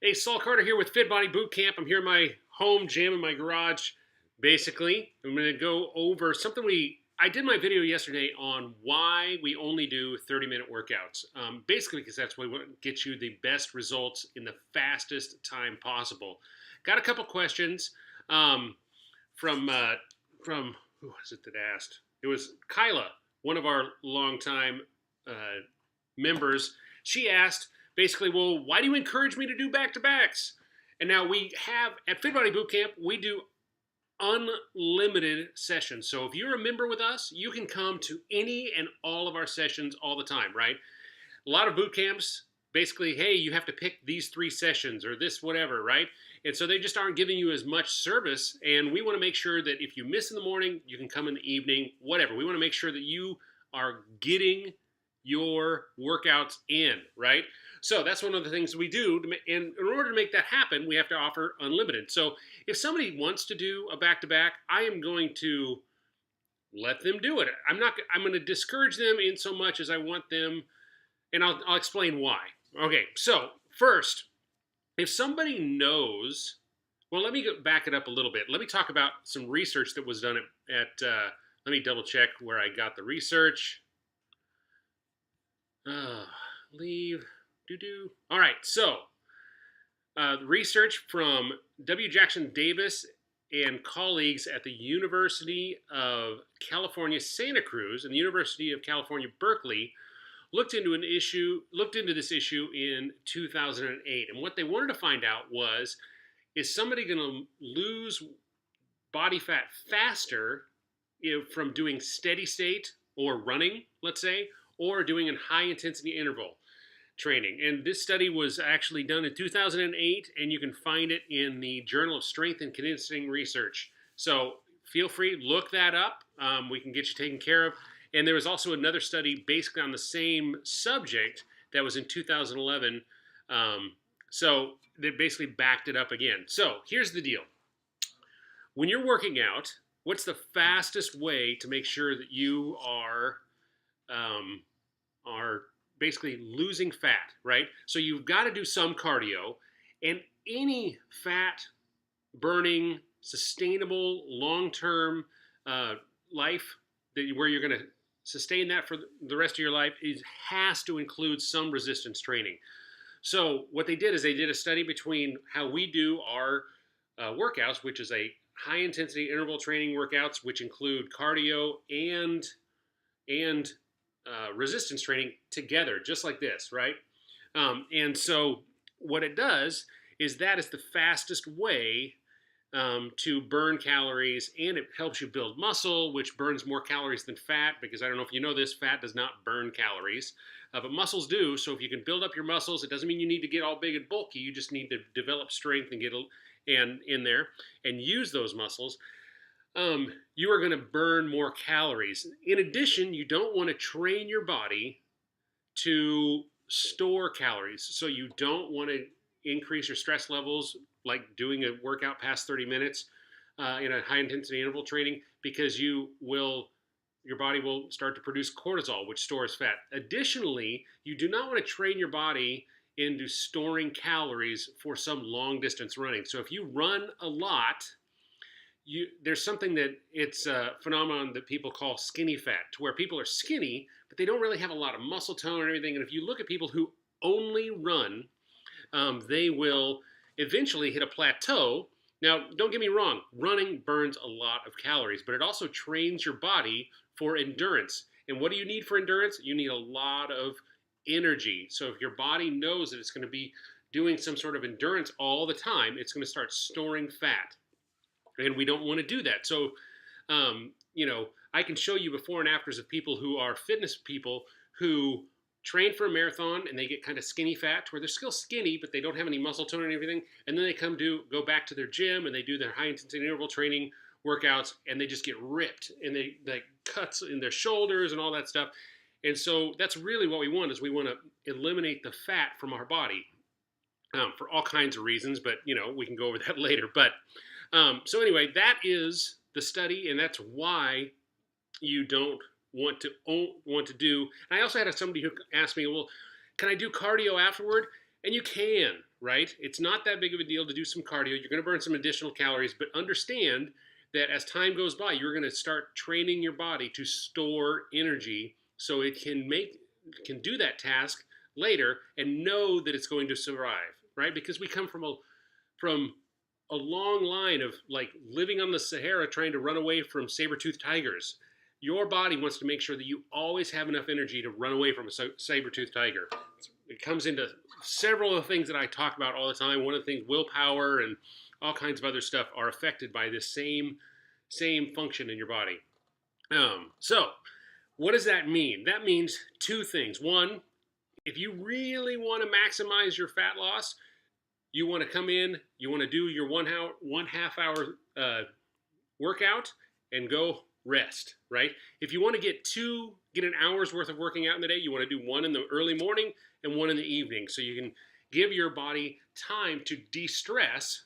Hey, Saul Carter here with Fit Body Boot Camp. I'm here in my home gym in my garage. Basically, I'm going to go over something I did my video yesterday on why we only do 30-minute workouts. Basically, because that's what gets you the best results in the fastest time possible. Got a couple questions from who was it that asked? It was Kyla, one of our longtime members. She asked, basically, well, why do you encourage me to do back-to-backs? And now we have, at Fit Body Boot Camp, we do unlimited sessions. So if you're a member with us, you can come to any and all of our sessions all the time, right? A lot of boot camps, basically, hey, you have to pick these 3 sessions or this whatever, right? And so they just aren't giving you as much service. And we want to make sure that if you miss in the morning, you can come in the evening, whatever. We want to make sure that you are getting your workouts in, right? So that's one of the things we do. And in order to make that happen, we have to offer unlimited. So if somebody wants to do a back-to-back, I am going to let them do it. I'm going to discourage them in so much as I want them, and I'll explain why. Okay, so first, if somebody knows, well, let me back it up a little bit. Let me talk about some research that was done let me double check where I got the research. Leave. All right, so research from W. Jackson Davis and colleagues at the University of California, Santa Cruz, and the University of California, Berkeley, looked into this issue in 2008. And what they wanted to find out was, is somebody going to lose body fat faster from doing steady state or running, let's say, or doing a high intensity interval training? And this study was actually done in 2008, and you can find it in the Journal of Strength and Conditioning Research. So feel free, look that up. We can get you taken care of. And there was also another study basically on the same subject that was in 2011. So they basically backed it up again. So here's the deal. When you're working out, what's the fastest way to make sure that you are basically losing fat, right? So you've got to do some cardio, and any fat burning, sustainable, long-term life where you're going to sustain that for the rest of your life has to include some resistance training. So what they did is they did a study between how we do our workouts, which is a high-intensity interval training workouts, which include cardio and resistance training together, just like this, right? And so what it does is that is the fastest way to burn calories, and it helps you build muscle, which burns more calories than fat, because I don't know if you know this, fat does not burn calories, but muscles do. So if you can build up your muscles, it doesn't mean you need to get all big and bulky. You just need to develop strength and get in there and use those muscles. You are going to burn more calories. In addition, you don't want to train your body to store calories. So you don't want to increase your stress levels like doing a workout past 30 minutes in a high intensity interval training, because your body will start to produce cortisol, which stores fat. Additionally, you do not want to train your body into storing calories for some long distance running. So if you run a lot, there's something that it's a phenomenon that people call skinny fat, to where people are skinny, but they don't really have a lot of muscle tone or anything. And if you look at people who only run, they will eventually hit a plateau. Now, don't get me wrong, running burns a lot of calories, but it also trains your body for endurance. And what do you need for endurance? You need a lot of energy. So if your body knows that it's going to be doing some sort of endurance all the time, it's going to start storing fat. And we don't want to do that. So, I can show you before and afters of people who are fitness people who train for a marathon and they get kind of skinny fat, where they're still skinny, but they don't have any muscle tone and everything. And then they go back to their gym and they do their high intensity interval training workouts, and they just get ripped, and they cuts in their shoulders and all that stuff. And so that's really what we want, is we want to eliminate the fat from our body for all kinds of reasons, but we can go over that later. But so anyway, that is the study, and that's why you don't want to do. And I also had somebody who asked me, well, can I do cardio afterward? And you can, right? It's not that big of a deal to do some cardio. You're going to burn some additional calories, but understand that as time goes by, you're going to start training your body to store energy so it can do that task later and know that it's going to survive, right? Because we come from a long line of like living on the Sahara trying to run away from saber-toothed tigers. Your body wants to make sure that you always have enough energy to run away from a saber-toothed tiger. It comes into several of the things that I talk about all the time. One of the things, willpower and all kinds of other stuff, are affected by this same function in your body. So what does that mean? That means two things. One, if you really want to maximize your fat loss, you want to come in, you want to do your 1.5 hour workout and go rest, right? If you want to get an hour's worth of working out in the day, you want to do one in the early morning and one in the evening, so you can give your body time to de-stress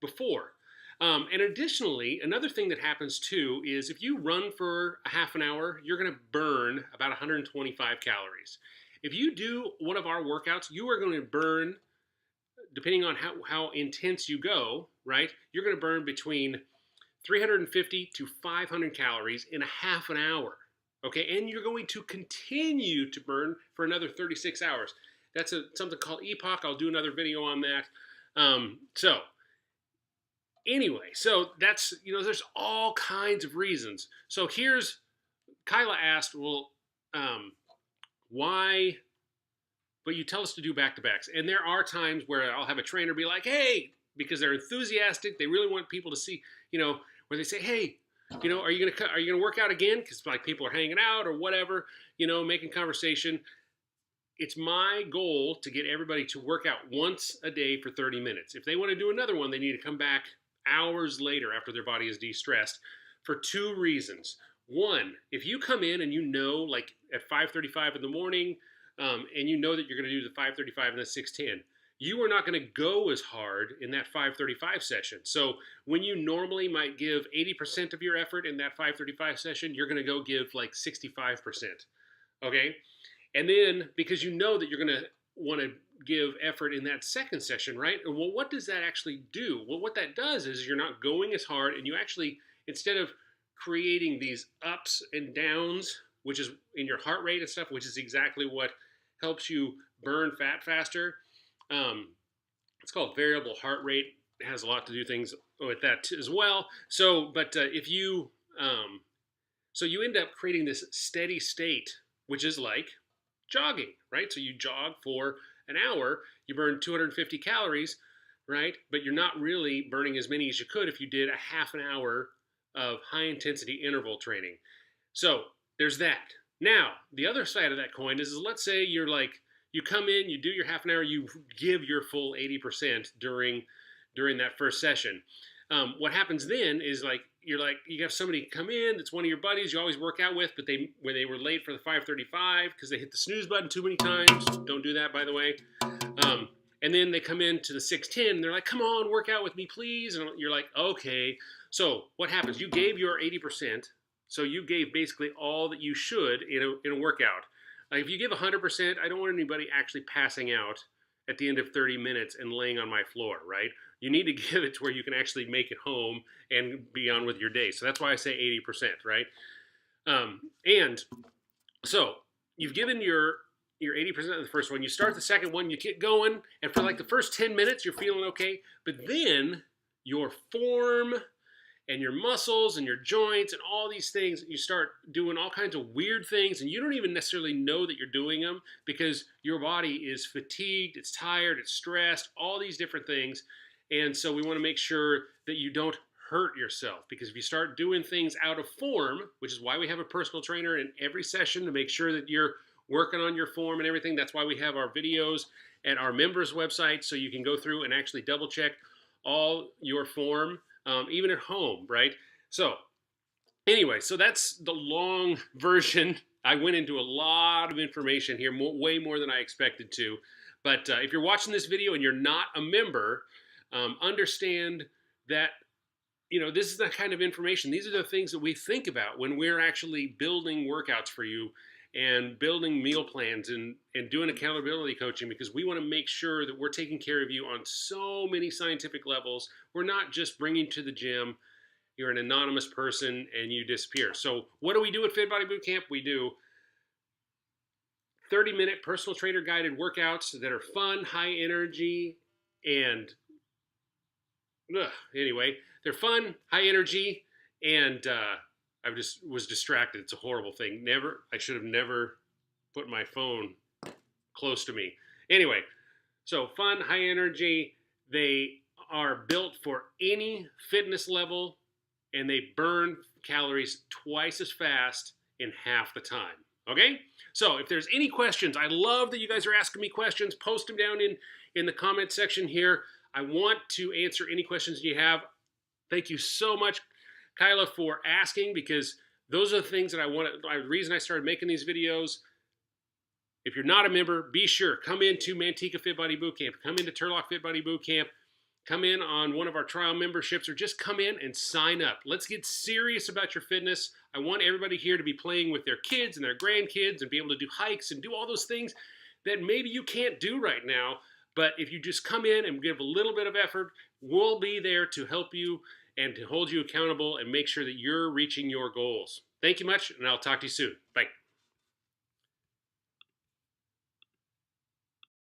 before. And additionally, another thing that happens too is if you run for a half an hour, you're going to burn about 125 calories. If you do one of our workouts, you are going to burn, depending on how intense you go, right, you're going to burn between 350 to 500 calories in a half an hour, okay? And you're going to continue to burn for another 36 hours. That's something called EPOC. I'll do another video on that. Anyway, so that's, there's all kinds of reasons. So Kyla asked, well, why, but you tell us to do back-to-backs. And there are times where I'll have a trainer be like, hey, because they're enthusiastic, they really want people to see, where they say, hey, are you gonna work out again? Because like people are hanging out or whatever, making conversation. It's my goal to get everybody to work out once a day for 30 minutes. If they want to do another one, they need to come back hours later after their body is de-stressed for two reasons. One, if you come in and like at 5:35 in the morning, and you know that you're going to do the 5:35 and the 6:10, you are not going to go as hard in that 5:35 session. So when you normally might give 80% of your effort in that 5:35 session, you're going to go give like 65%. Okay? And then because you know that you're going to want to give effort in that second session, right? And well, what does that actually do? Well, what that does is you're not going as hard, and you actually, instead of creating these ups and downs, which is in your heart rate and stuff, which is exactly what helps you burn fat faster. It's called variable heart rate. It has a lot to do things with that as well. So, but if you, so you end up creating this steady state, which is like jogging, right? So you jog for an hour, you burn 250 calories, right? But you're not really burning as many as you could if you did a half an hour of high intensity interval training. So there's that. Now, the other side of that coin is let's say you're like, you come in, you do your half an hour, you give your full 80% during that first session. What happens then is like, you have somebody come in that's one of your buddies you always work out with, but when they were late for the 5:35 because they hit the snooze button too many times. Don't do that, by the way. And then they come in to the 6:10 and they're like, come on, work out with me, please. And you're like, okay. So what happens? You gave your 80%. So you gave basically all that you should in a workout. Like if you give 100%, I don't want anybody actually passing out at the end of 30 minutes and laying on my floor, right? You need to give it to where you can actually make it home and be on with your day. So that's why I say 80%, right? And so you've given your 80% of the first one. You start the second one, you get going, and for like the first 10 minutes, you're feeling okay. But then your form and your muscles and your joints and all these things, you start doing all kinds of weird things, and you don't even necessarily know that you're doing them because your body is fatigued, it's tired, it's stressed, all these different things. And so we want to make sure that you don't hurt yourself, because if you start doing things out of form, which is why we have a personal trainer in every session to make sure that you're working on your form and everything. That's why we have our videos at our members website, so you can go through and actually double check all your form, even at home, right? So anyway, so that's the long version. I went into a lot of information here, way more than I expected to. But if you're watching this video and you're not a member, understand that, this is the kind of information. These are the things that we think about when we're actually building workouts for you. and building meal plans and doing accountability coaching, because we want to make sure that we're taking care of you on so many scientific levels. We're not just bringing to the gym. You're an anonymous person and you disappear. So what do we do at Fit Body Bootcamp? We do 30-minute personal trainer guided workouts that are fun, high energy, and anyway, they're fun, high energy, and I just was distracted. It's a horrible thing. I should have never put my phone close to me. Anyway, so fun, high energy. They are built for any fitness level, and they burn calories twice as fast in half the time. Okay? So if there's any questions, I love that you guys are asking me questions. Post them down in the comment section here. I want to answer any questions you have. Thank you so much, Kyla, for asking, because those are the things that I want. The reason I started making these videos. If you're not a member, be sure, come into Manteca Fit Body Bootcamp, come into Turlock Fit Body Bootcamp, come in on one of our trial memberships, or just come in and sign up. Let's get serious about your fitness. I want everybody here to be playing with their kids and their grandkids and be able to do hikes and do all those things that maybe you can't do right now. But if you just come in and give a little bit of effort, we'll be there to help you and to hold you accountable and make sure that you're reaching your goals. Thank you much, and I'll talk to you soon. Bye.